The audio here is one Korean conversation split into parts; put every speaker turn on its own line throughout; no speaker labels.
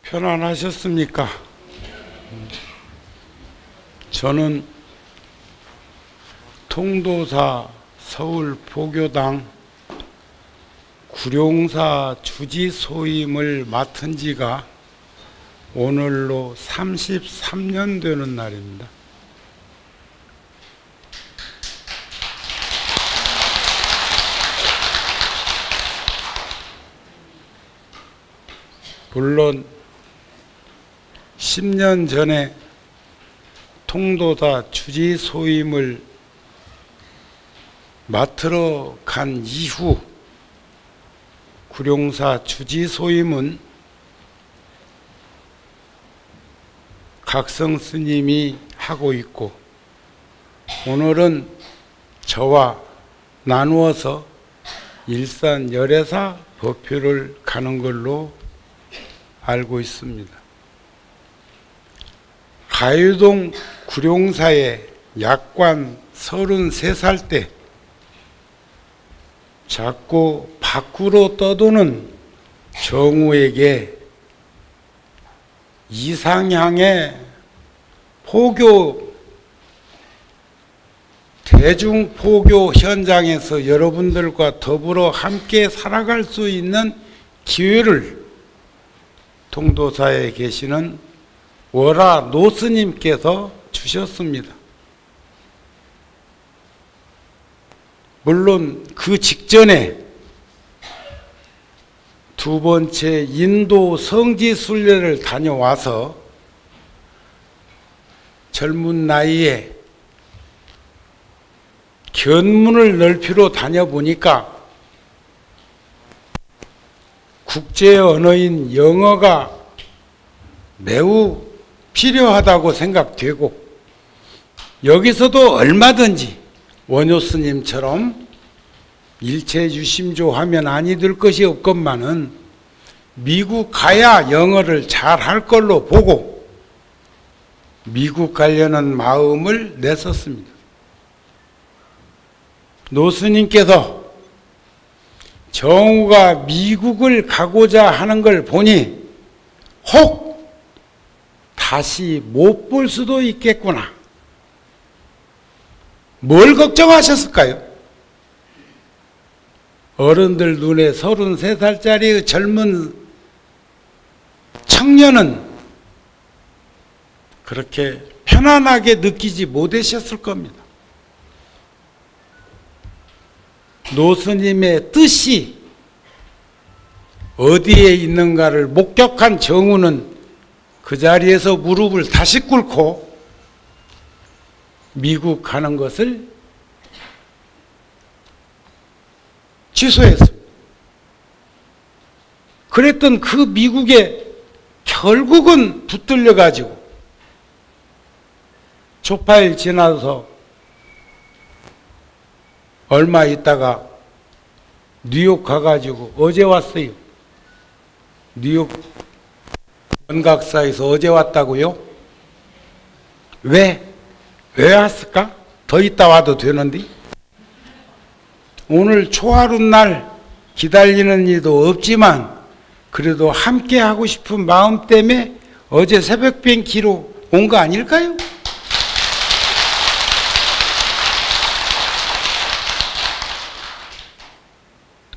편안하셨습니까? 저는 통도사 서울포교당 구룡사 주지소임을 맡은 지가 오늘로 33년 되는 날입니다. 물론 10년 전에 통도사 주지소임을 맡으러 간 이후 구룡사 주지소임은 각성 스님이 하고 있고, 오늘은 저와 나누어서 일산 열애사 법회를 가는 걸로 알고 있습니다. 가유동 구룡사의 약관 33살 때 자꾸 밖으로 떠도는 정우에게 이상향의 대중포교 현장에서 여러분들과 더불어 함께 살아갈 수 있는 기회를 통도사에 계시는 월화 노스님께서 주셨습니다. 물론 그 직전에 두 번째 인도 성지순례를 다녀와서 젊은 나이에 견문을 넓히러 다녀보니까 국제 언어인 영어가 매우 필요하다고 생각되고, 여기서도 얼마든지 원효 스님처럼 일체유심조 하면 아니 될 것이 없건만은 미국 가야 영어를 잘 할 걸로 보고 미국 가려는 마음을 냈었습니다. 노 스님께서 정우가 미국을 가고자 하는 걸 보니 혹 다시 못 볼 수도 있겠구나. 뭘 걱정하셨을까요? 어른들 눈에 33살짜리 젊은 청년은 그렇게 편안하게 느끼지 못하셨을 겁니다. 노스님의 뜻이 어디에 있는가를 목격한 정우는 그 자리에서 무릎을 다시 꿇고 미국 가는 것을 취소했습니다. 그랬던 그 미국에 결국은 붙들려 가지고 초파일 지나서 얼마 있다가 뉴욕 가가지고 어제 왔어요. 뉴욕 원각사에서 어제 왔다고요? 왜 왔을까? 더 있다 와도 되는데? 오늘 초하룻날 기다리는 이도 없지만 그래도 함께 하고 싶은 마음 때문에 어제 새벽 비행기로 온 거 아닐까요?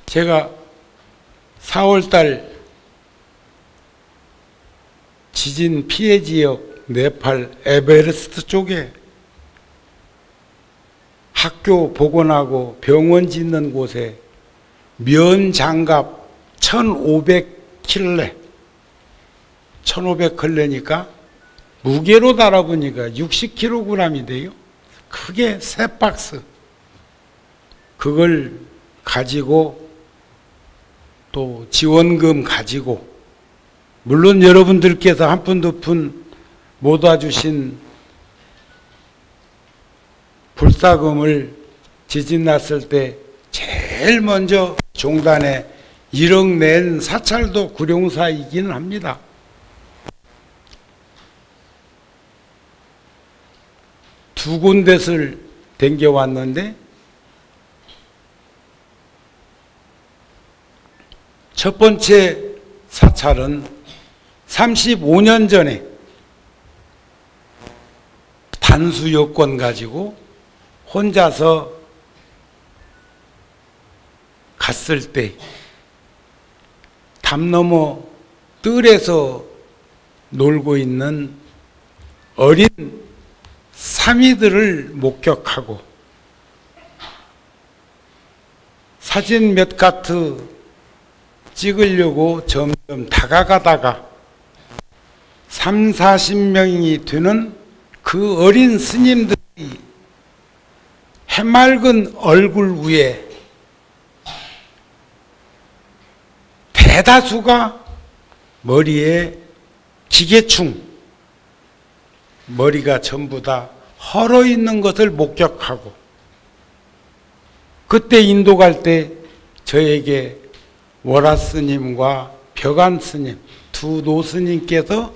제가 4월달 지진 피해 지역 네팔 에베레스트 쪽에 학교 복원하고 병원 짓는 곳에 면장갑 1,500킬레 1,500킬레니까 무게로 달아보니까 60kg이 돼요. 크게 3박스. 그걸 가지고 또 지원금 가지고, 물론 여러분들께서 한 푼 두 푼 못 와주신 불사금을 지진 났을 때 제일 먼저 종단에 1억 낸 사찰도 구룡사이기는 합니다. 두 군데를 댕겨왔는데 첫 번째 사찰은 35년 전에 단수 여권 가지고 혼자서 갔을 때 담 너머 뜰에서 놀고 있는 어린 사미들을 목격하고 사진 몇 카트 찍으려고 점점 다가가다가 3, 40명이 되는 그 어린 스님들이 해맑은 얼굴 위에 대다수가 머리에 기계충, 머리가 전부 다 헐어 있는 것을 목격하고, 그때 인도 갈 때 저에게 월화 스님과 벽안 스님 두 노스님께서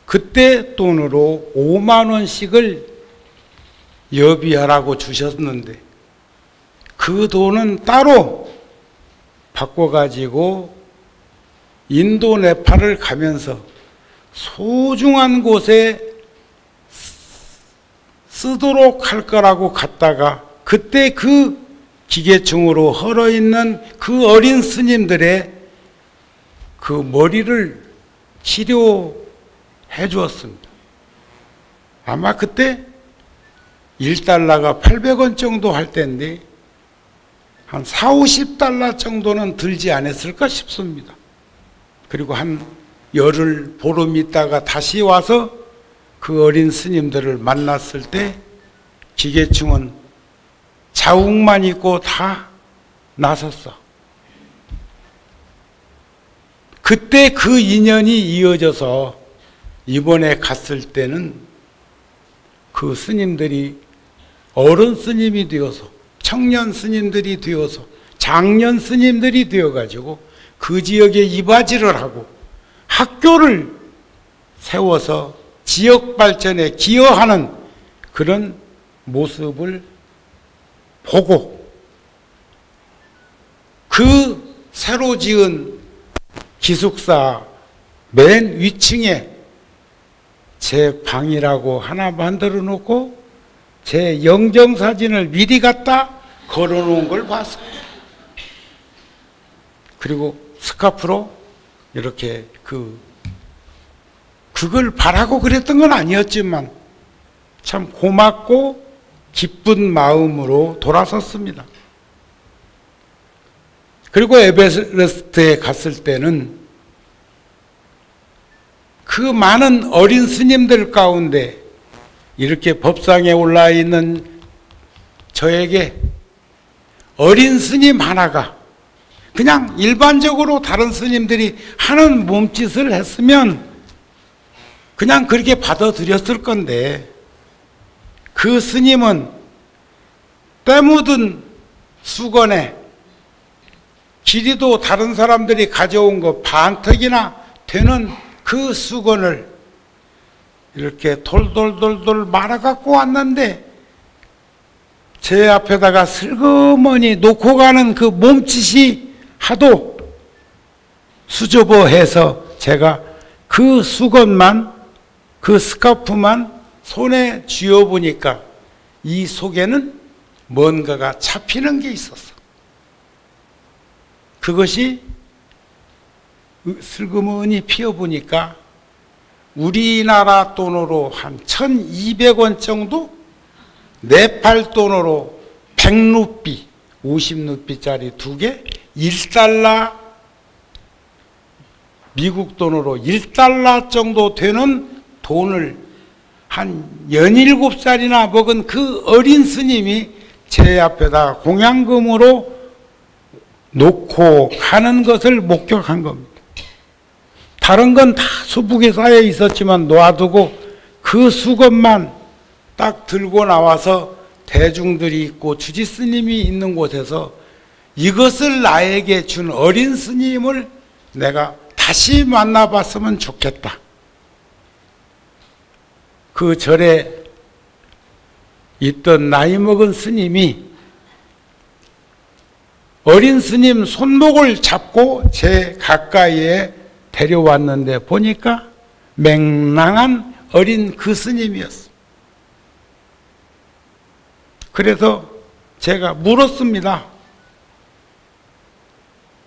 그때 돈으로 5만 원씩을 여비하라고 주셨는데 그 돈은 따로 바꿔가지고 인도 네팔을 가면서 소중한 곳에 쓰도록 할 거라고 갔다가 그때 그 기계충으로 헐어있는 그 어린 스님들의 그 머리를 치료해 주었습니다. 아마 그때 1달러가 800원 정도 할 때인데 한 4, 50달러 정도는 들지 않았을까 싶습니다. 그리고 한 열흘, 보름 있다가 다시 와서 그 어린 스님들을 만났을 때 기계충은 자욱만 입고 다 나섰어. 그때 그 인연이 이어져서 이번에 갔을 때는 그 스님들이 어른 스님이 되어서 청년 스님들이 되어서 장년 스님들이 되어가지고 그 지역에 이바지를 하고 학교를 세워서 지역 발전에 기여하는 그런 모습을 보고 그 새로 지은 기숙사 맨 위층에 제 방이라고 하나 만들어 놓고 제 영정사진을 미리 갖다 걸어 놓은 걸 봤어요. 그리고 스카프로 이렇게 그걸 바라고 그랬던 건 아니었지만 참 고맙고 기쁜 마음으로 돌아섰습니다. 그리고 에베레스트에 갔을 때는 그 많은 어린 스님들 가운데 이렇게 법상에 올라 있는 저에게 어린 스님 하나가 그냥 일반적으로 다른 스님들이 하는 몸짓을 했으면 그냥 그렇게 받아들였을 건데 그 스님은 때 묻은 수건에 길이도 다른 사람들이 가져온 거 반턱이나 되는 그 수건을 이렇게 돌돌돌돌 말아갖고 왔는데 제 앞에다가 슬그머니 놓고 가는 그 몸짓이 하도 수줍어해서 제가 그 수건만 그 스카프만 손에 쥐어보니까 이 속에는 뭔가가 잡히는 게 있었어. 그것이 슬그머니 피어보니까 우리나라 돈으로 한 1200원 정도, 네팔 돈으로 100루피, 50루피짜리 2개, 1달러, 미국 돈으로 1달러 정도 되는 돈을 한 17살이나 먹은 그 어린 스님이 제 앞에다 공양금으로 놓고 가는 것을 목격한 겁니다. 다른 건 다 수북에 쌓여 있었지만 놔두고 그 수건만 딱 들고 나와서 대중들이 있고 주지 스님이 있는 곳에서 이것을 나에게 준 어린 스님을 내가 다시 만나봤으면 좋겠다. 그 절에 있던 나이 먹은 스님이 어린 스님 손목을 잡고 제 가까이에 데려왔는데 보니까 맹랑한 어린 그 스님이었어. 그래서 제가 물었습니다.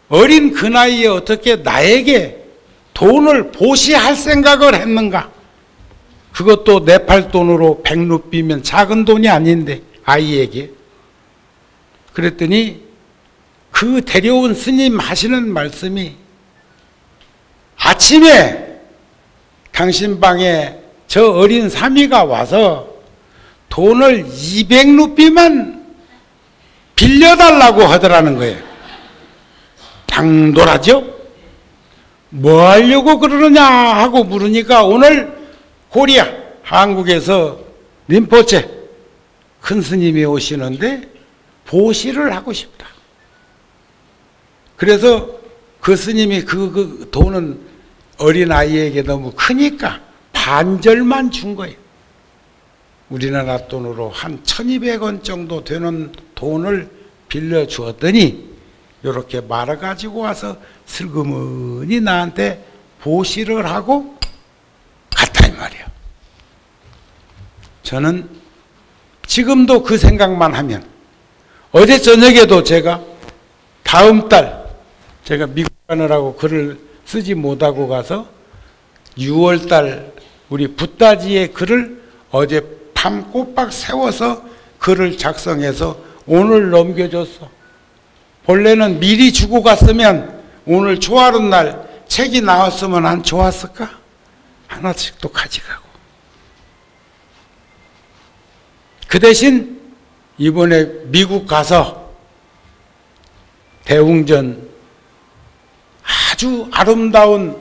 어린 그 나이에 어떻게 나에게 돈을 보시할 생각을 했는가? 그것도 네팔 돈으로 100루피면 작은 돈이 아닌데 아이에게. 그랬더니 그 데려온 스님 하시는 말씀이 아침에 당신 방에 저 어린 사미가 와서 돈을 200루피만 빌려달라고 하더라는 거예요. 당돌하죠? 뭐 하려고 그러느냐 하고 물으니까 오늘 코리아, 한국에서 림포체 큰 스님이 오시는데 보시를 하고 싶다. 그래서 그 스님이 그 돈은 어린아이에게 너무 크니까 반절만 준 거예요. 우리나라 돈으로 한 1200원 정도 되는 돈을 빌려주었더니 이렇게 말아가지고 와서 슬그머니 나한테 보시를 하고 갔다 이 말이에요. 저는 지금도 그 생각만 하면 어제 저녁에도 제가 다음 달 제가 미국 가느라고 글을 쓰지 못하고 가서 6월 달 우리 붓다지의 글을 어제 밤 꼬박 세워서 글을 작성해서 오늘 넘겨줬어. 본래는 미리 주고 갔으면 오늘 조하는 날 책이 나왔으면 안 좋았을까? 하나씩 또 가져가고. 그 대신 이번에 미국 가서 대웅전 아주 아름다운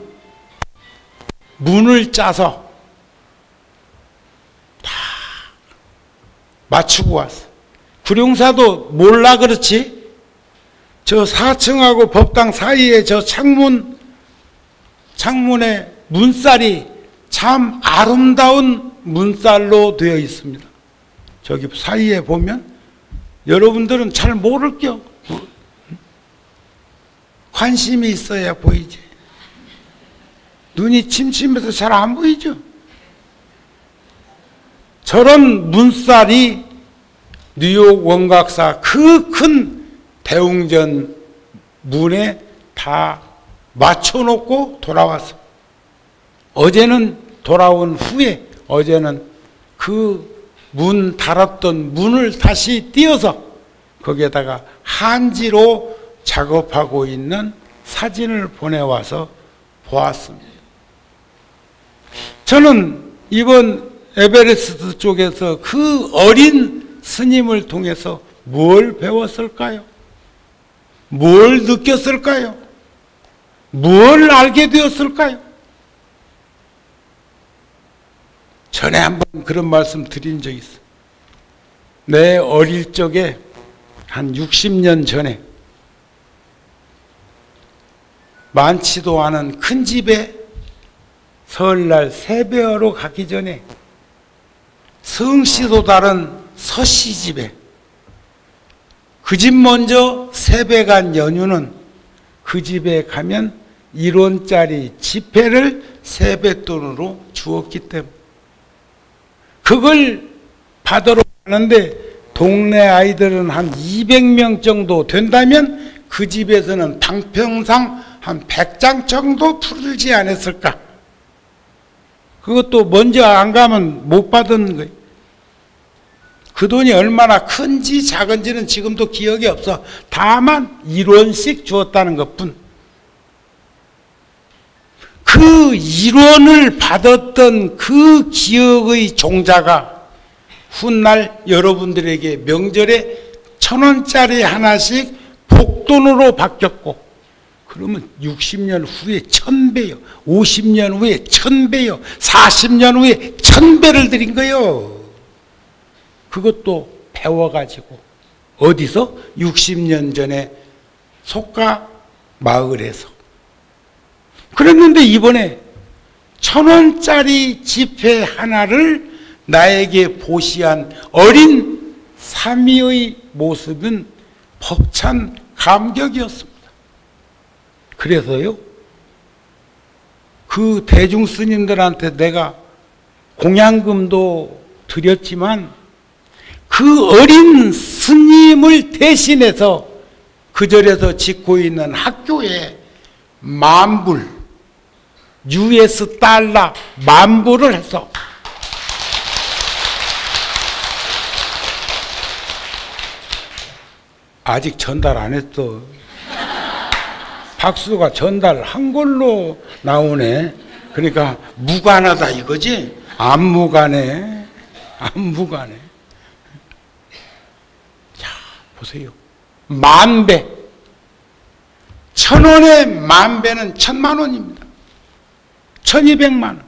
문을 짜서 다 맞추고 왔어. 구룡사도 몰라 그렇지? 저 4층하고 법당 사이에 저 창문에 문살이 참 아름다운 문살로 되어 있습니다. 저기 사이에 보면 여러분들은 잘 모를겨. 관심이 있어야 보이지. 눈이 침침해서 잘 안 보이죠. 저런 문살이 뉴욕 원각사 그 큰 대웅전 문에 다 맞춰놓고 돌아왔어. 어제는 돌아온 후에 어제는 그 문 달았던 문을 다시 띄어서 거기에다가 한지로 작업하고 있는 사진을 보내와서 보았습니다. 저는 이번 에베레스트 쪽에서 그 어린 스님을 통해서 뭘 배웠을까요? 뭘 느꼈을까요? 뭘 알게 되었을까요? 전에 한번 그런 말씀 드린 적이 있어요. 내 어릴 적에 한 60년 전에 많지도 않은 큰 집에 설날 세배하러 가기 전에 성씨도 다른 서씨 집에 그 집 먼저 세배 간 연유는 그 집에 가면 1원짜리 지폐를 세뱃돈으로 주었기 때문에 그걸 받으러 가는데 동네 아이들은 한 200명 정도 된다면 그 집에서는 당평상 한 100장 정도 풀지 않았을까? 그것도 먼저 안 가면 못 받은 거예요. 그 돈이 얼마나 큰지 작은지는 지금도 기억이 없어. 다만 1원씩 주었다는 것뿐. 그 1원을 받았던 그 기억의 종자가 훗날 여러분들에게 명절에 1000원짜리 하나씩 복돈으로 바뀌었고 그러면 60년 후에 1000배요. 50년 후에 1000배요. 40년 후에 1000배를 드린 거예요. 그것도 배워가지고 어디서? 60년 전에 속가 마을에서. 그랬는데 이번에 1000원짜리 지폐 하나를 나에게 보시한 어린 사미의 모습은 벅찬 감격이었습니다. 그래서요, 그 대중 스님들한테 내가 공양금도 드렸지만 그 어린 스님을 대신해서 그 절에서 짓고 있는 학교에 만불, US 달러 만불을 해서 아직 전달 안 했어. 박수가 전달한 걸로 나오네. 그러니까 무관하다 이거지? 안 무관해. 안 무관해. 자, 보세요. 10,000배. 1,000원에 10,000배는 1,000,000원입니다. 1,200만원.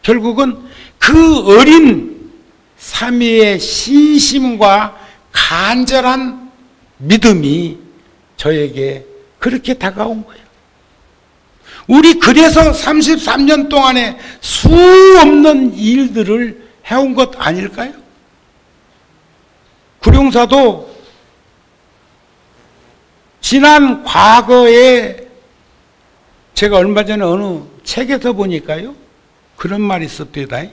결국은 그 어린 삼위의 신심과 간절한 믿음이 저에게 그렇게 다가온 거예요. 우리 그래서 33년 동안에 수 없는 일들을 해온 것 아닐까요? 구룡사도 지난 과거에 제가 얼마 전에 어느 책에서 보니까요, 그런 말이 있었대다.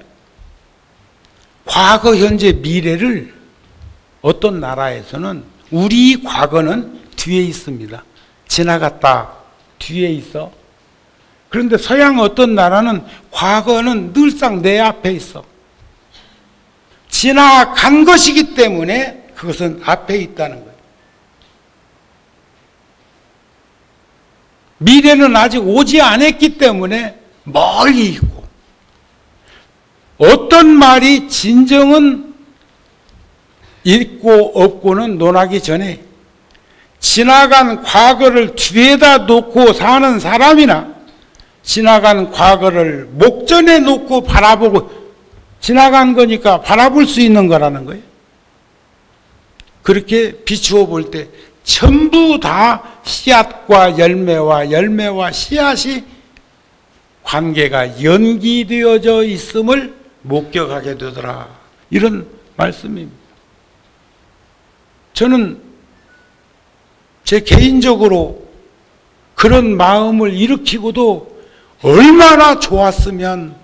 과거, 현재, 미래를 어떤 나라에서는 우리 과거는 뒤에 있습니다. 지나갔다 뒤에 있어. 그런데 서양 어떤 나라는 과거는 늘상 내 앞에 있어. 지나간 것이기 때문에 그것은 앞에 있다는 거예요. 미래는 아직 오지 않았기 때문에 멀리 있고, 어떤 말이 진정은 있고 없고는 논하기 전에 지나간 과거를 뒤에다 놓고 사는 사람이나 지나간 과거를 목전에 놓고 바라보고, 지나간 거니까 바라볼 수 있는 거라는 거예요. 그렇게 비추어 볼 때 전부 다 씨앗과 열매와 열매와 씨앗이 관계가 연기되어져 있음을 목격하게 되더라. 이런 말씀입니다. 저는 제 개인적으로 그런 마음을 일으키고도 얼마나 좋았으면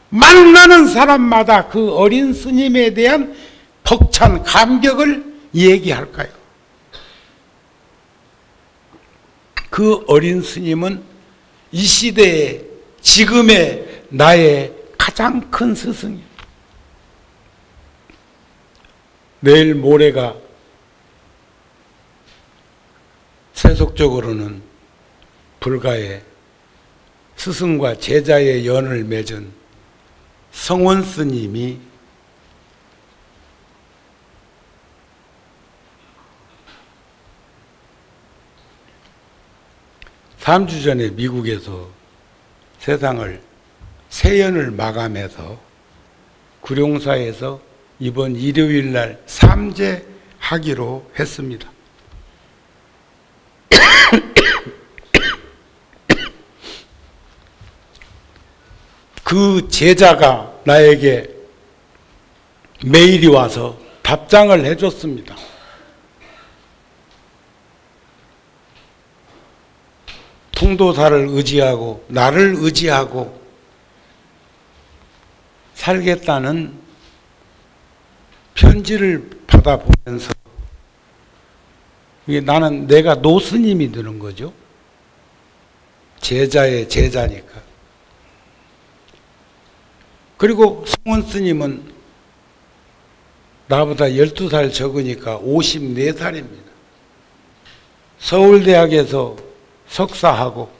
만나는 사람마다 그 어린 스님에 대한 벅찬 감격을 얘기할까요? 그 어린 스님은 이 시대에 지금의 나의 가장 큰 스승이에요. 내일 모레가 세속적으로는 불가에 스승과 제자의 연을 맺은 성원 스님이 삼 주 전에 미국에서 세상을 세연을 마감해서 구룡사에서 이번 일요일 날 삼재하기로 했습니다. 그 제자가 나에게 메일이 와서 답장을 해줬습니다. 통도사를 의지하고 나를 의지하고 살겠다는 편지를 받아보면서, 나는 내가 노스님이 되는 거죠. 제자의 제자니까. 그리고 성원 스님은 나보다 12살 적으니까 54살입니다. 서울대학에서 석사하고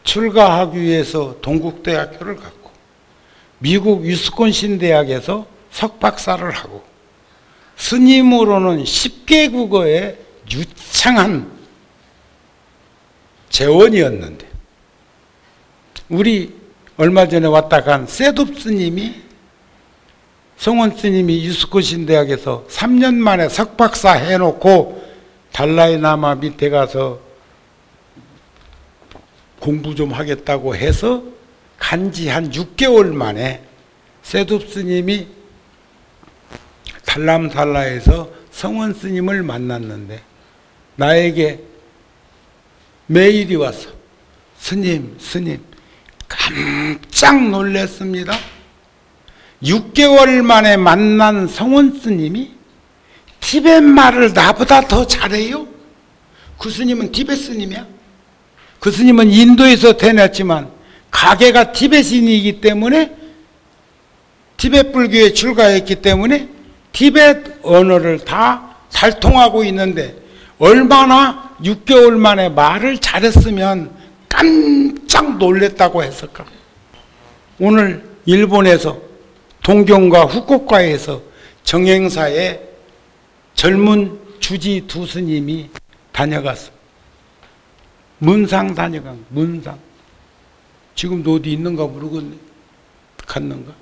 출가하기 위해서 동국대학교를 갔고, 미국 위스콘신 대학에서 석박사를 하고, 스님으로는 10개국어의 유창한 재원이었는데, 우리 얼마 전에 왔다 간 세둡 스님이, 성원 스님이 위스콘신 대학에서 3년 만에 석박사 해놓고 달라이라마 밑에 가서 공부 좀 하겠다고 해서 간지 한 6개월 만에 세둡 스님이 달람살라에서 성원 스님을 만났는데 나에게 메일이 왔어. 스님 깜짝 놀랐습니다. 6개월 만에 만난 성원 스님이 티벳 말을 나보다 더 잘해요? 그 스님은 티벳 스님이야. 그 스님은 인도에서 태어났지만 가게가 티벳인이기 때문에 티벳 불교에 출가했기 때문에 티벳 언어를 다 잘 통하고 있는데 얼마나 6개월 만에 말을 잘했으면 깜짝 놀랬다고 했을까. 오늘 일본에서 동경과 후쿠오카에서 정행사에 젊은 주지 두 스님이 다녀갔어. 문상 다녀간 문상. 지금도 어디 있는가 모르겠네. 갔는가?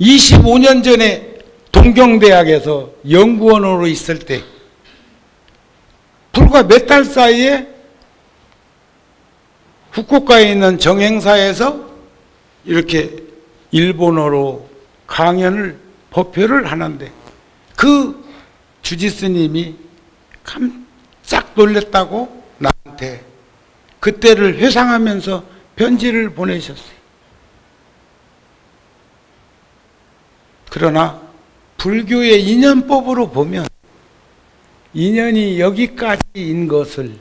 25년 전에 동경대학에서 연구원으로 있을 때 불과 몇 달 사이에 후쿠오카에 있는 정행사에서 이렇게 일본어로 강연을 법회를 하는데 그 주지스님이 깜짝 놀랐다고 나한테 그때를 회상하면서 편지를 보내셨어요. 그러나 불교의 인연법으로 보면 인연이 여기까지인 것을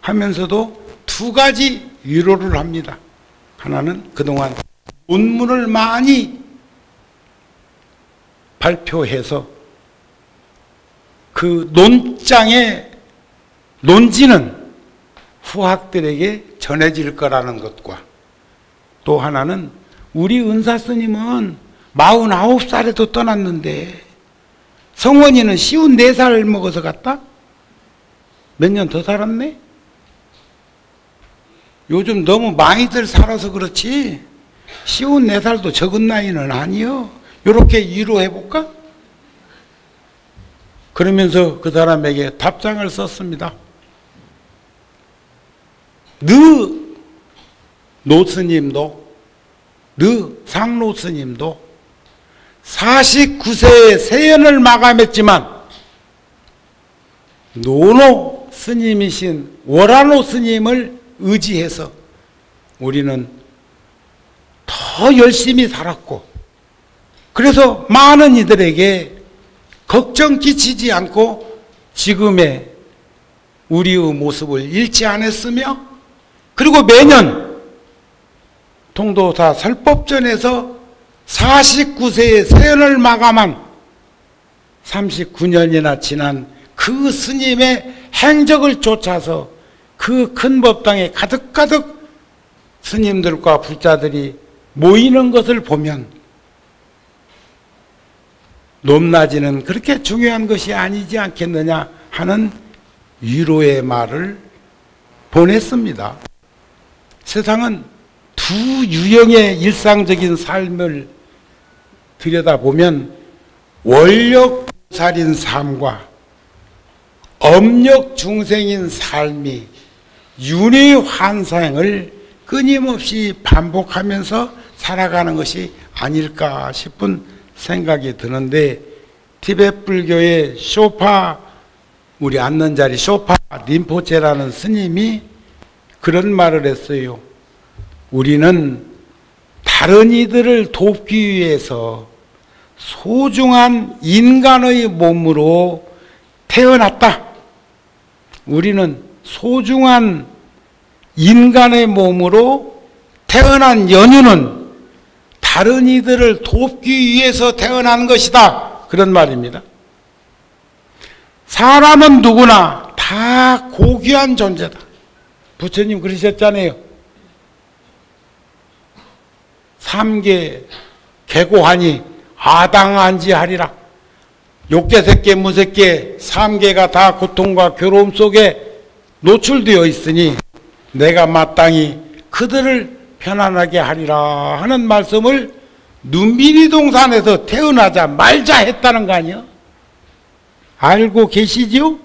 하면서도 두 가지 위로를 합니다. 하나는 그동안 논문을 많이 발표해서 그 논장의 논지는 후학들에게 전해질 거라는 것과 또 하나는 우리 은사 스님은 49살에도 떠났는데 성원이는 54살 먹어서 갔다? 몇 년 더 살았네? 요즘 너무 많이들 살아서 그렇지 54살도 적은 나이는 아니요. 이렇게 위로해볼까? 그러면서 그 사람에게 답장을 썼습니다. 노스님도 상노스님도 49세에 세연을 마감했지만 노노 스님이신 월화노 스님을 의지해서 우리는 더 열심히 살았고 그래서 많은 이들에게 걱정 끼치지 않고 지금의 우리의 모습을 잃지 않았으며 그리고 매년 통도사 설법전에서 49세의 세연을 마감한 39년이나 지난 그 스님의 행적을 쫓아서 그 큰 법당에 가득가득 스님들과 불자들이 모이는 것을 보면 높낮이는 그렇게 중요한 것이 아니지 않겠느냐 하는 위로의 말을 보냈습니다. 세상은 두 유형의 일상적인 삶을 들여다보면 원력살인 삶과 업력 중생인 삶이 윤회 환상을 끊임없이 반복하면서 살아가는 것이 아닐까 싶은 생각이 드는데 티벳 불교의 우리 앉는 자리 쇼파 림포체라는 스님이 그런 말을 했어요. 우리는 다른 이들을 돕기 위해서 소중한 인간의 몸으로 태어났다. 우리는 소중한 인간의 몸으로 태어난 연유는 다른 이들을 돕기 위해서 태어난 것이다. 그런 말입니다. 사람은 누구나 다 고귀한 존재다. 부처님 그러셨잖아요. 3계 개고하니 아당한지하리라. 욕계, 색계, 무색계 3계가 다 고통과 괴로움 속에 노출되어 있으니 내가 마땅히 그들을 편안하게 하리라 하는 말씀을 눈비리 동산에서 태어나자 말자 했다는 거 아니요? 알고 계시지요?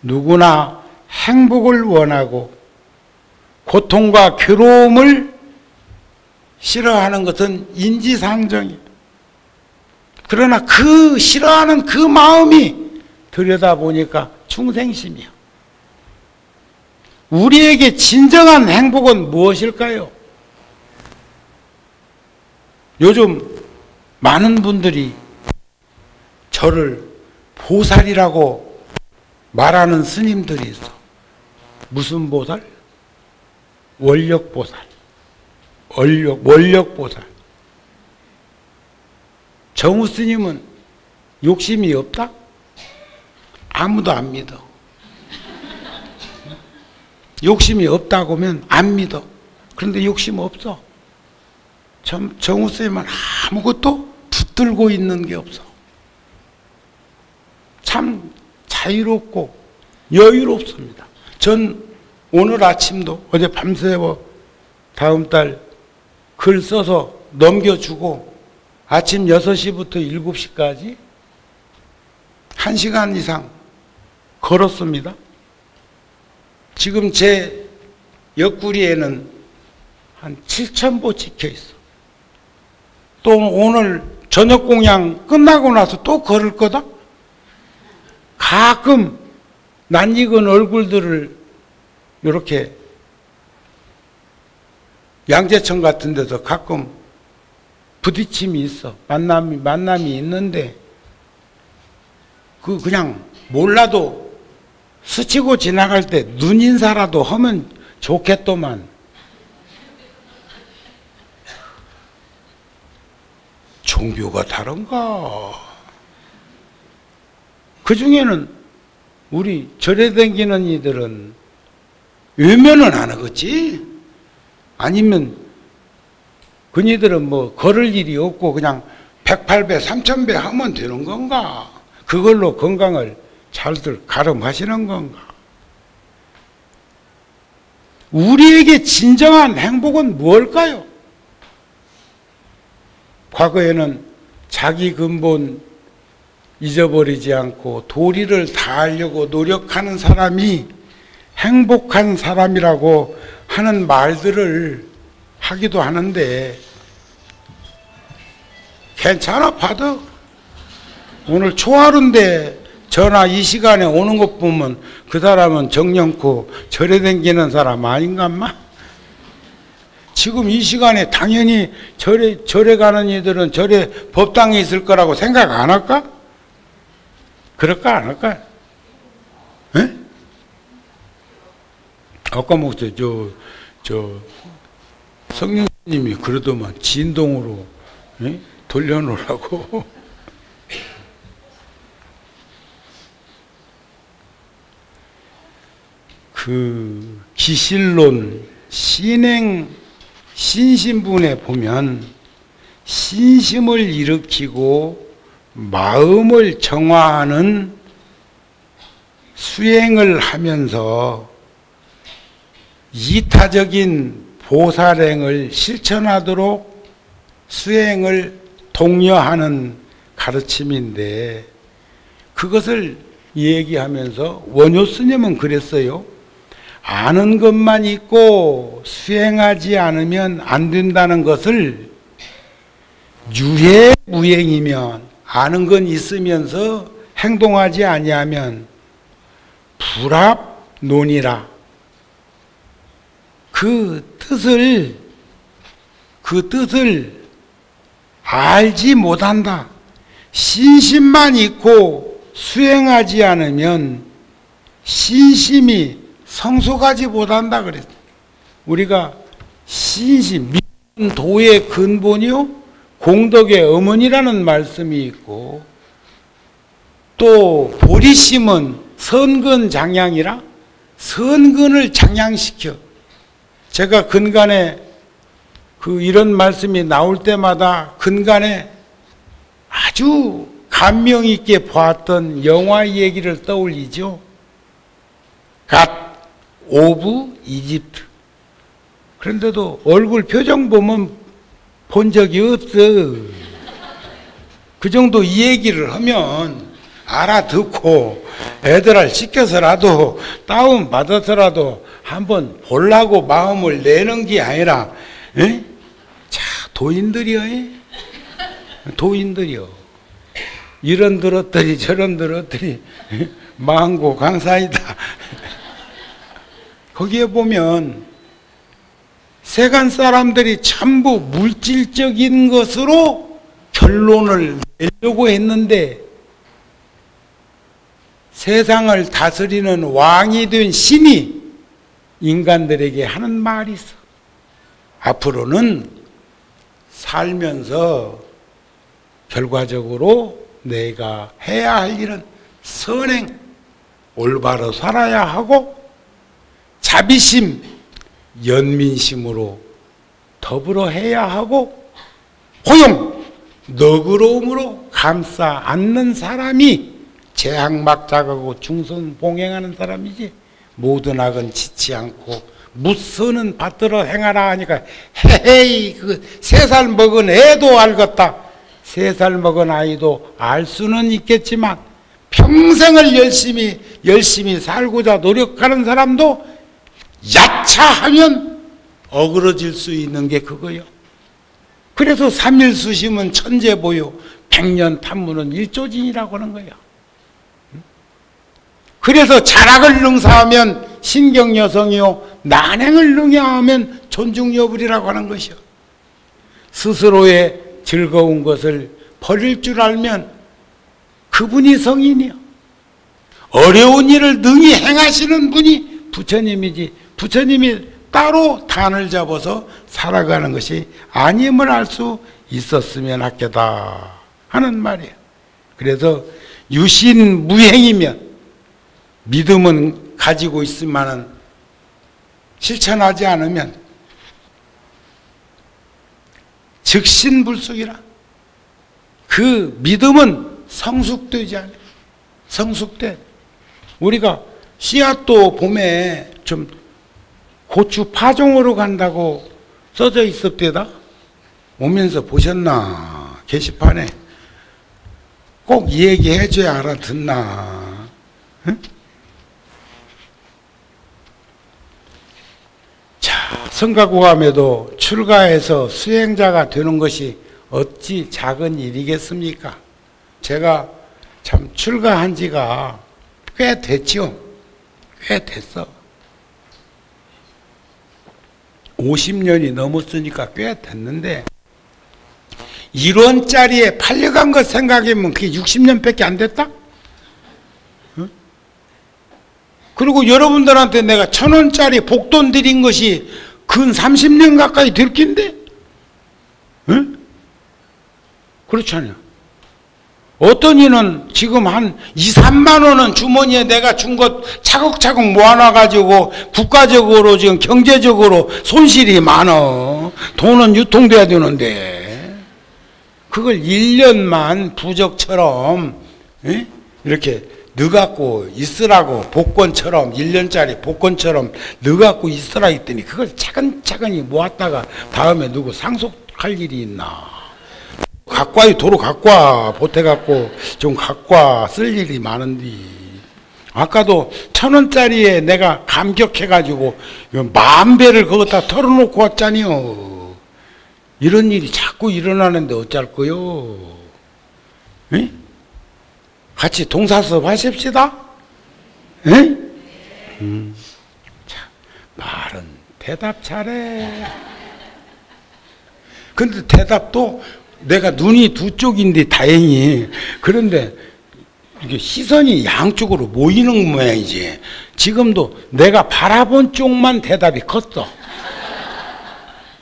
누구나 행복을 원하고 고통과 괴로움을 싫어하는 것은 인지상정이에요. 그러나 그 싫어하는 그 마음이 들여다보니까 충생심이야. 우리에게 진정한 행복은 무엇일까요? 요즘 많은 분들이 저를 보살이라고 말하는 스님들이 있어. 무슨 보살? 원력보살. 원력보살. 정우 스님은 욕심이 없다? 아무도 안 믿어. 욕심이 없다고 하면 안 믿어. 그런데 욕심 없어. 정우 스님은 아무것도 붙들고 있는 게 없어. 참 자유롭고 여유롭습니다. 전 오늘 아침도 어제 밤새워 다음 달 글 써서 넘겨주고 아침 6시부터 7시까지 1시간 이상 걸었습니다. 지금 제 옆구리에는 한 7,000보 찍혀 있어. 또 오늘 저녁 공양 끝나고 나서 또 걸을 거다? 가끔 낯익은 얼굴들을 이렇게 양재천 같은 데서 가끔 부딪힘이 있어. 만남이 있는데 그냥 몰라도 스치고 지나갈 때 눈인사라도 하면 좋겠더만. 종교가 다른가? 그 중에는 우리 절에 다니는 이들은 외면은 안 하겠지? 아니면 그니들은 뭐 걸을 일이 없고 그냥 108배, 3000배 하면 되는 건가? 그걸로 건강을 잘들 가름하시는 건가? 우리에게 진정한 행복은 무엇일까요? 과거에는 자기 근본 잊어버리지 않고 도리를 다하려고 노력하는 사람이 행복한 사람이라고 하는 말들을 하기도 하는데 괜찮아 받아. 오늘 초하루인데 전화 이 시간에 오는 것 보면 그 사람은 정령코 절에 댕기는 사람 아닌가 인마? 지금 이 시간에 당연히 절에 가는 이들은 절에 법당에 있을 거라고 생각 안 할까? 그럴까 안 할까? 에? 아까 목소리 성령님이 그러더만 진동으로 돌려놓으라고. 그 기실론 신신분에 보면 신심을 일으키고 마음을 정화하는 수행을 하면서 이타적인 보살행을 실천하도록 수행을 독려하는 가르침인데 그것을 얘기하면서 원효 스님은 그랬어요. 아는 것만 있고 수행하지 않으면 안 된다는 것을 유해무행이면 아는 건 있으면서 행동하지 아니하면 불합론이라. 그 뜻을 알지 못한다. 신심만 있고 수행하지 않으면 신심이 성숙하지 못한다 그랬어. 우리가 신심, 도의 근본이요 공덕의 어머니라는 말씀이 있고 또 보리심은 선근장량이라 선근을 장량시켜. 제가 근간에 이런 말씀이 나올 때마다 근간에 아주 감명 있게 보았던 영화 얘기를 떠올리죠. 갓 오브 이집트. 그런데도 얼굴 표정 보면 본 적이 없어. 그 정도 이 얘기를 하면 알아듣고 애들을 시켜서라도 다운받아서라도 한번 보려고 마음을 내는 게 아니라 에? 자 도인들이요. 도인들이요. 이런 들었더니 저런 들었더니 망고 강사이다. 거기에 보면 세간 사람들이 전부 물질적인 것으로 결론을 내려고 했는데 세상을 다스리는 왕이 된 신이 인간들에게 하는 말이 있어. 앞으로는 살면서 결과적으로 내가 해야 할 일은 선행, 올바로 살아야 하고 자비심, 연민심으로 더불어 해야 하고 포용, 너그러움으로 감싸 안는 사람이 재앙막작하고 중선봉행하는 사람이지 모든 악은 지치 않고 무선은 받들어 행하라 하니까 헤헤이 그 3살 먹은 애도 알겠다. 3살 먹은 아이도 알 수는 있겠지만 평생을 열심히 살고자 노력하는 사람도 야차하면 어그러질 수 있는 게 그거요. 그래서 삼일수심은 천재보요 백년 탐문은 일조진이라고 하는 거예요. 그래서 자락을 능사하면 신경여성이요 난행을 능야하면 존중여불이라고 하는 것이요. 스스로의 즐거운 것을 버릴 줄 알면 그분이 성인이요. 어려운 일을 능히 행하시는 분이 부처님이지 부처님이 따로 단을 잡아서 살아가는 것이 아님을 알 수 있었으면 하겠다 하는 말이에요. 그래서 유신무행이면 믿음은 가지고 있으면은 실천하지 않으면 즉신불숙이라. 그 믿음은 성숙되지 않아요. 성숙돼. 우리가 씨앗도 봄에 좀 고추 파종으로 간다고 써져 있었대다. 오면서 보셨나? 게시판에 꼭 얘기해줘야 알아듣나? 응? 자, 성가구감에도 출가해서 수행자가 되는 것이 어찌 작은 일이겠습니까? 제가 참 출가한 지가 꽤 됐죠. 꽤 됐어. 50년이 넘었으니까 꽤 됐는데 1원짜리에 팔려간 것 생각하면 그게 60년밖에 안 됐다? 응? 그리고 여러분들한테 내가 1000원짜리 복돈 드린 것이 근 30년 가까이 될 낀데? 응? 그렇잖아요. 어떤 이는 지금 한 2, 3만 원은 주머니에 내가 준 것 차곡차곡 모아놔가지고 국가적으로 지금 경제적으로 손실이 많어. 돈은 유통돼야 되는데 그걸 1년만 부적처럼 이렇게 넣어갖고 있으라고 복권처럼 1년짜리 복권처럼 넣어갖고 있으라 했더니 그걸 차근차근히 모았다가 다음에 누구 상속할 일이 있나. 갖고 와요. 도로 갖고 와. 보태갖고 좀 갖고 와. 쓸 일이 많은데 아까도 1000원짜리에 내가 감격해가지고 10,000배를 거기다 털어놓고 왔잖아요. 이런 일이 자꾸 일어나는데 어쩔 거요? 에? 같이 동사수업 하십시다. 에? 자, 말은 대답 잘해. 근데 대답도 내가 눈이 두 쪽인데 다행히 그런데 이게 시선이 양쪽으로 모이는 모양이지. 지금도 내가 바라본 쪽만 대답이 컸어.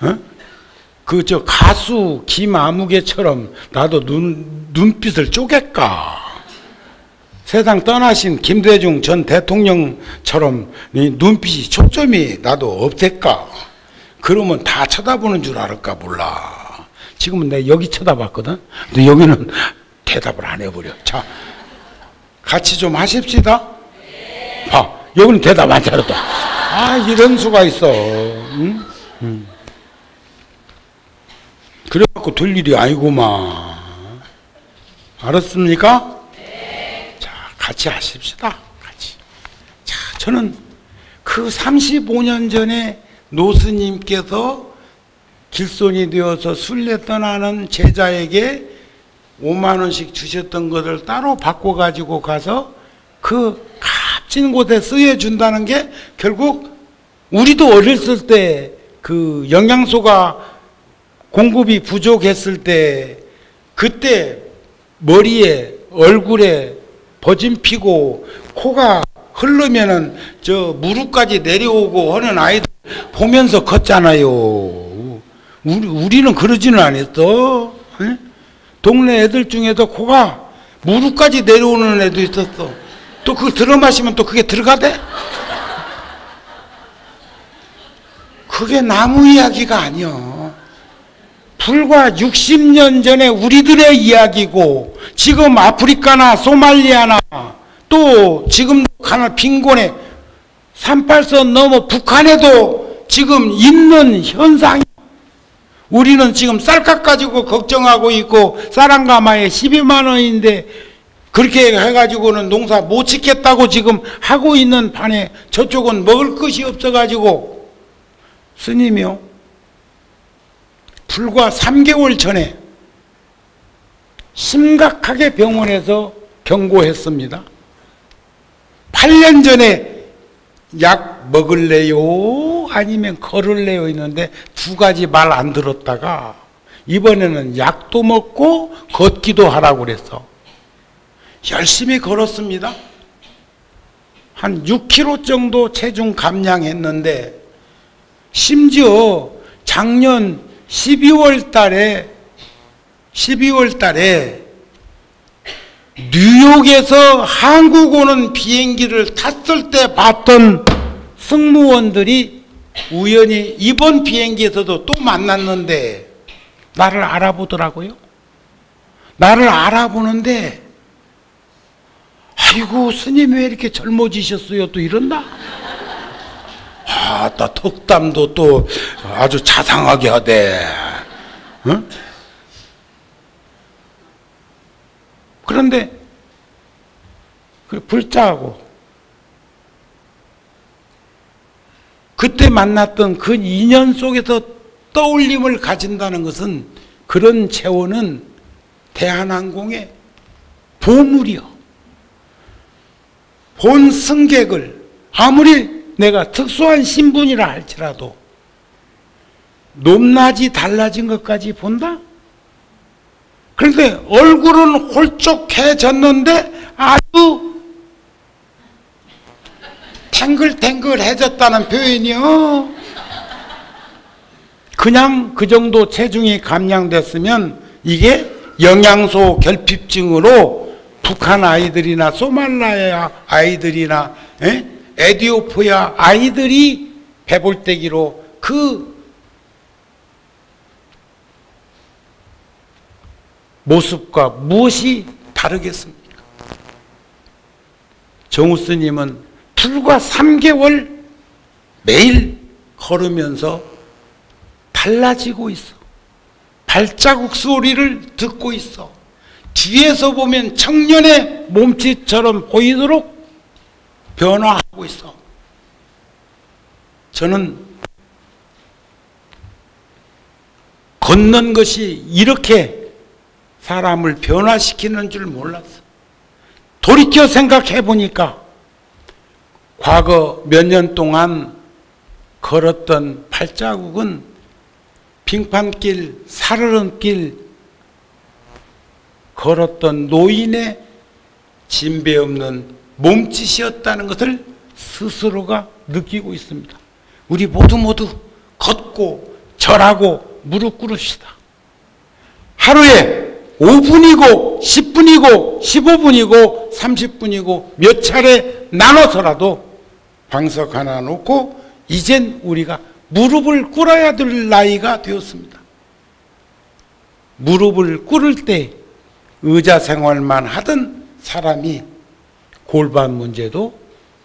어? 그 저 가수 김아무개처럼 나도 눈빛을 쪼갤까? 세상 떠나신 김대중 전 대통령처럼 눈빛이 초점이 나도 없앨까? 그러면 다 쳐다보는 줄 알을까 몰라. 지금은 내가 여기 쳐다봤거든. 근데 여기는 대답을 안 해버려. 자, 같이 좀 하십시다. 봐, 여기는 대답 안 잘했다. 아, 이런 수가 있어. 응? 그래갖고 될 일이 아니구만. 알았습니까? 자, 같이 하십시다. 같이. 자, 저는 그 35년 전에 노스님께서 길손이 되어서 순례 떠나는 제자에게 5만 원씩 주셨던 것을 따로 바꿔가지고 가서 그 값진 곳에 쓰여준다는 게 결국 우리도 어렸을 때 그 영양소가 공급이 부족했을 때 그때 머리에 얼굴에 버짐 피고 코가 흐르면은 저 무릎까지 내려오고 하는 아이들 보면서 컸잖아요. 우리는 그러지는 않았어. 에? 동네 애들 중에도 코가 무릎까지 내려오는 애도 있었어. 또 그걸 들어 마시면 또 그게 들어가대? 그게 나무 이야기가 아니야. 불과 60년 전에 우리들의 이야기고, 지금 아프리카나 소말리아나 또 지금 가나 빈곤에 38선 넘어 북한에도 지금 있는 현상이, 우리는 지금 쌀값 가지고 걱정하고 있고 쌀1가마에 12만 원인데 그렇게 해가지고는 농사 못 짓겠다고 지금 하고 있는 판에 저쪽은 먹을 것이 없어가지고, 스님이요, 불과 3개월 전에 심각하게 병원에서 경고했습니다. 8년 전에 약 먹을래요? 아니면 걸을래요? 했는데 두 가지 말 안 들었다가 이번에는 약도 먹고 걷기도 하라고 그랬어. 열심히 걸었습니다. 한 6kg 정도 체중 감량했는데, 심지어 작년 12월 달에 뉴욕에서 한국 오는 비행기를 탔을 때 봤던 승무원들이 우연히 이번 비행기에서도 또 만났는데 나를 알아보더라고요. 나를 알아보는데, 아이고 스님 왜 이렇게 젊어지셨어요? 또 이런다. 아, 나 덕담도 또 아주 자상하게 하대. 응? 그런데 불자하고 그때 만났던 그 인연 속에서 떠올림을 가진다는 것은, 그런 체온은 대한항공의 보물이요. 본 승객을 아무리 내가 특수한 신분이라 할지라도 높낮이 달라진 것까지 본다? 그런데 얼굴은 홀쭉해졌는데 아주 탱글탱글해졌다는 표현이요. 그냥 그 정도 체중이 감량됐으면 이게 영양소 결핍증으로 북한 아이들이나 소말라야 아이들이나 에디오피아 아이들이 배볼때기로 그 모습과 무엇이 다르겠습니까? 정우 스님은 불과 3개월 매일 걸으면서 달라지고 있어. 발자국 소리를 듣고 있어. 뒤에서 보면 청년의 몸짓처럼 보이도록 변화하고 있어. 저는 걷는 것이 이렇게 사람을 변화시키는 줄 몰랐어. 돌이켜 생각해 보니까 과거 몇 년 동안 걸었던 발자국은 빙판길, 살얼음길 걸었던 노인의 진배 없는 몸짓이었다는 것을 스스로가 느끼고 있습니다. 우리 모두 걷고 절하고 무릎 꿇읍시다. 하루에 5분이고 10분이고 15분이고 30분이고 몇 차례 나눠서라도 방석 하나 놓고 이젠 우리가 무릎을 꿇어야 될 나이가 되었습니다. 무릎을 꿇을 때 의자 생활만 하던 사람이 골반 문제도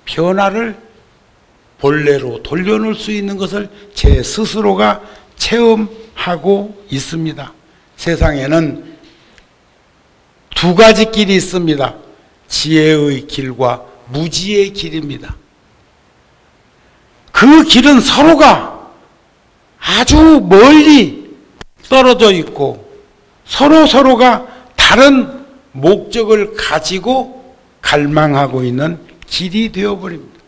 변화를 본래로 돌려놓을 수 있는 것을 제 스스로가 체험하고 있습니다. 세상에는 두 가지 길이 있습니다. 지혜의 길과 무지의 길입니다. 그 길은 서로가 아주 멀리 떨어져 있고 서로가 다른 목적을 가지고 갈망하고 있는 길이 되어버립니다.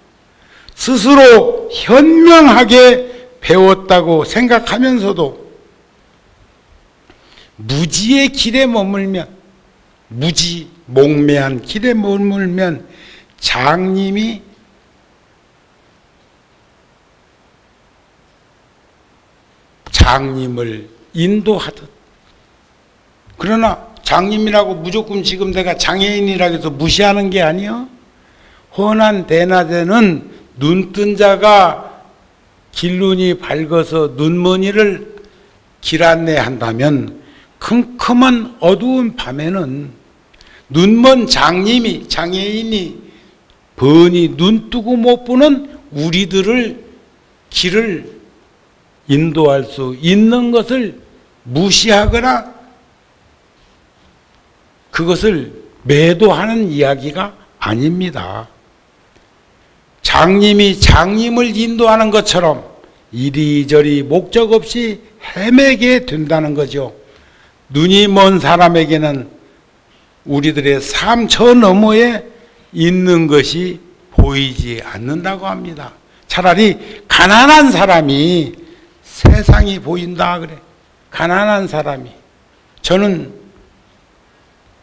스스로 현명하게 배웠다고 생각하면서도 무지의 길에 머물면, 무지, 몽매한 길에 머물면 장님이 장님을 인도하듯. 그러나 장님이라고 무조건 지금 내가 장애인이라고 해서 무시하는 게 아니요. 헌한 대낮에는 눈뜬 자가 길눈이 밝아서 눈머니를 길 안내한다면 컴컴한 어두운 밤에는 눈먼 장님이, 장애인이 번이 눈뜨고 못 보는 우리들을 길을 인도할 수 있는 것을 무시하거나 그것을 매도하는 이야기가 아닙니다. 장님이 장님을 인도하는 것처럼 이리저리 목적 없이 헤매게 된다는 거죠. 눈이 먼 사람에게는 우리들의 삶 저 너머에 있는 것이 보이지 않는다고 합니다. 차라리 가난한 사람이 세상이 보인다 그래. 가난한 사람이. 저는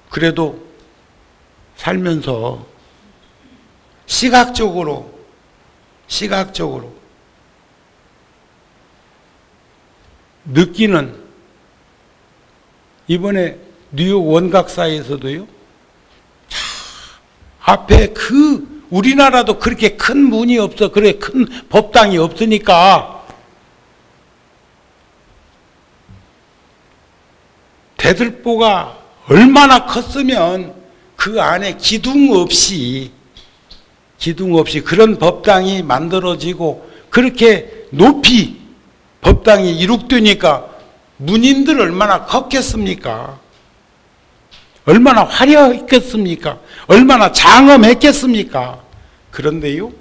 그래도 살면서 시각적으로 느끼는, 이번에 뉴욕 원각사에서도요, 앞에 우리나라도 그렇게 큰 문이 없어. 그래, 큰 법당이 없으니까 대들보가 얼마나 컸으면 그 안에 기둥 없이 그런 법당이 만들어지고 그렇게 높이 법당이 이룩되니까 문인들 얼마나 컸겠습니까? 얼마나 화려했겠습니까? 얼마나 장엄했겠습니까? 그런데요,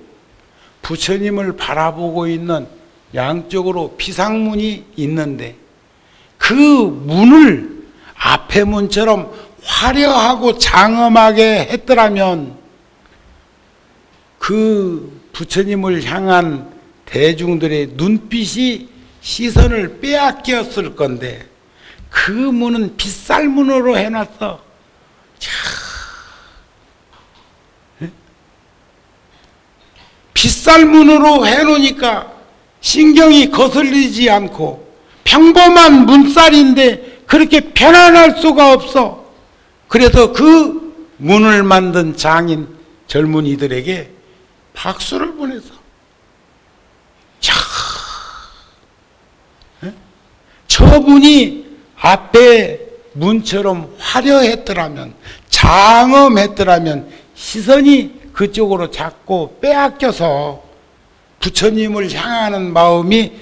부처님을 바라보고 있는 양쪽으로 피상문이 있는데 그 문을 앞에 문처럼 화려하고 장엄하게 했더라면 그 부처님을 향한 대중들의 눈빛이 시선을 빼앗겼을 건데 그 문은 빗살문으로 해놨어. 빗살문으로 해놓으니까 신경이 거슬리지 않고 평범한 문살인데 그렇게 편안할 수가 없어. 그래서 그 문을 만든 장인 젊은이들에게 박수를 보내서 저 문이 앞에 문처럼 화려했더라면, 장엄했더라면 시선이 그쪽으로 자꾸 빼앗겨서 부처님을 향하는 마음이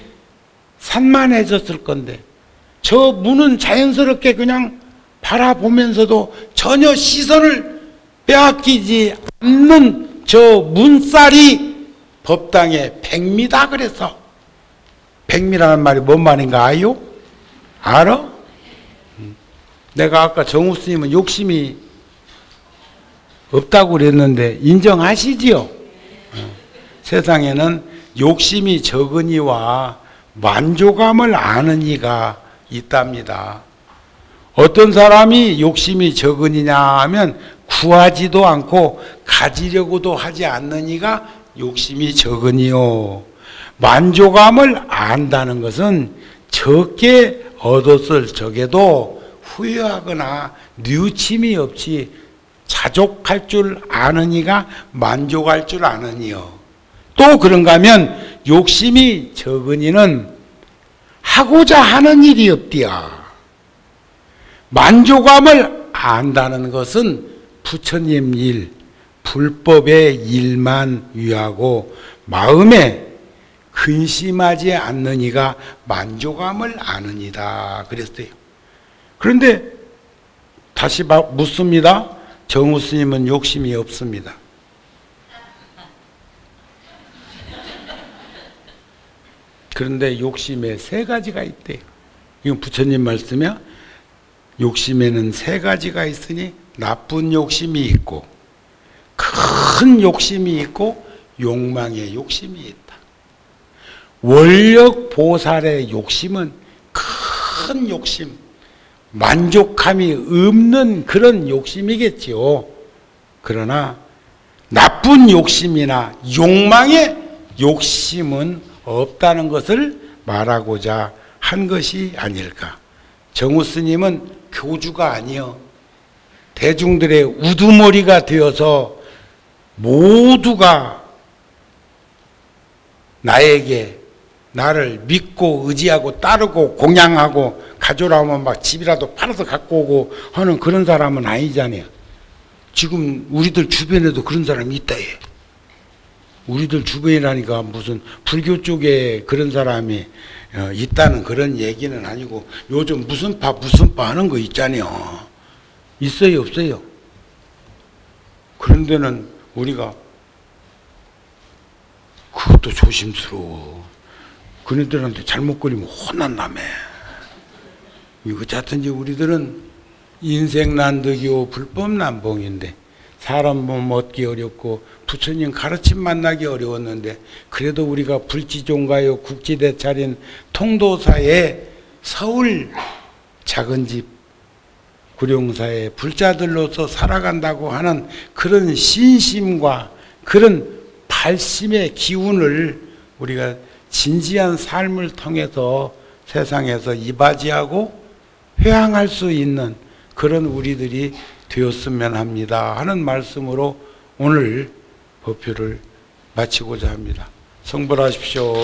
산만해졌을 건데 저 문은 자연스럽게 그냥 바라보면서도 전혀 시선을 빼앗기지 않는 저 문살이 법당의 백미다 그래서. 백미라는 말이 뭔 말인가 아요? 알아? 내가 아까 정우 스님은 욕심이 없다고 그랬는데 인정하시지요? 세상에는 욕심이 적은 이와 만족감을 아는 이가 있답니다. 어떤 사람이 욕심이 적은 이냐 하면 구하지도 않고 가지려고도 하지 않는 이가 욕심이 적은 이요. 만족감을 안다는 것은 적게 얻었을 적에도 후회하거나 뉘우침이 없이 자족할 줄 아는 이가 만족할 줄 아는 이요. 또 그런가 하면 욕심이 적은 이는 하고자 하는 일이 없디야. 만족감을 안다는 것은 부처님 일, 불법의 일만 위하고 마음에 근심하지 않는 이가 만족감을 아는 이다 그랬어요. 그런데 다시 묻습니다. 정우 스님은 욕심이 없습니다. 그런데 욕심에 세 가지가 있대요. 이건 부처님 말씀이야. 욕심에는 세 가지가 있으니 나쁜 욕심이 있고 큰 욕심이 있고 욕망의 욕심이 있다. 원력 보살의 욕심은 큰 욕심, 만족함이 없는 그런 욕심이겠지요. 그러나 나쁜 욕심이나 욕망의 욕심은 없다는 것을 말하고자 한 것이 아닐까. 정우 스님은 교주가 아니요, 대중들의 우두머리가 되어서 모두가 나를 믿고 의지하고 따르고 공양하고 가져라면 막 집이라도 팔아서 갖고 오고 하는 그런 사람은 아니잖아요. 지금 우리들 주변에도 그런 사람이 있다. 우리들 주변이라니까 무슨 불교 쪽에 그런 사람이 있다는 그런 얘기는 아니고, 요즘 무슨 파 하는 거 있잖아요. 있어요, 없어요? 그런 데는 우리가 그것도 조심스러워. 그네들한테 잘못 걸리면 혼난다며. 이거 자든지 우리들은 인생난득이요 불법난봉인데, 사람 몸 얻기 어렵고 부처님 가르침 만나기 어려웠는데, 그래도 우리가 불지종가요 국지대 차린 통도사의 서울 작은 집 구룡사의 불자들로서 살아간다고 하는 그런 신심과 그런 발심의 기운을 우리가 진지한 삶을 통해서 세상에서 이바지하고 회항할 수 있는 그런 우리들이 되었으면 합니다 하는 말씀으로 오늘 법표를 마치고자 합니다. 성불하십시오.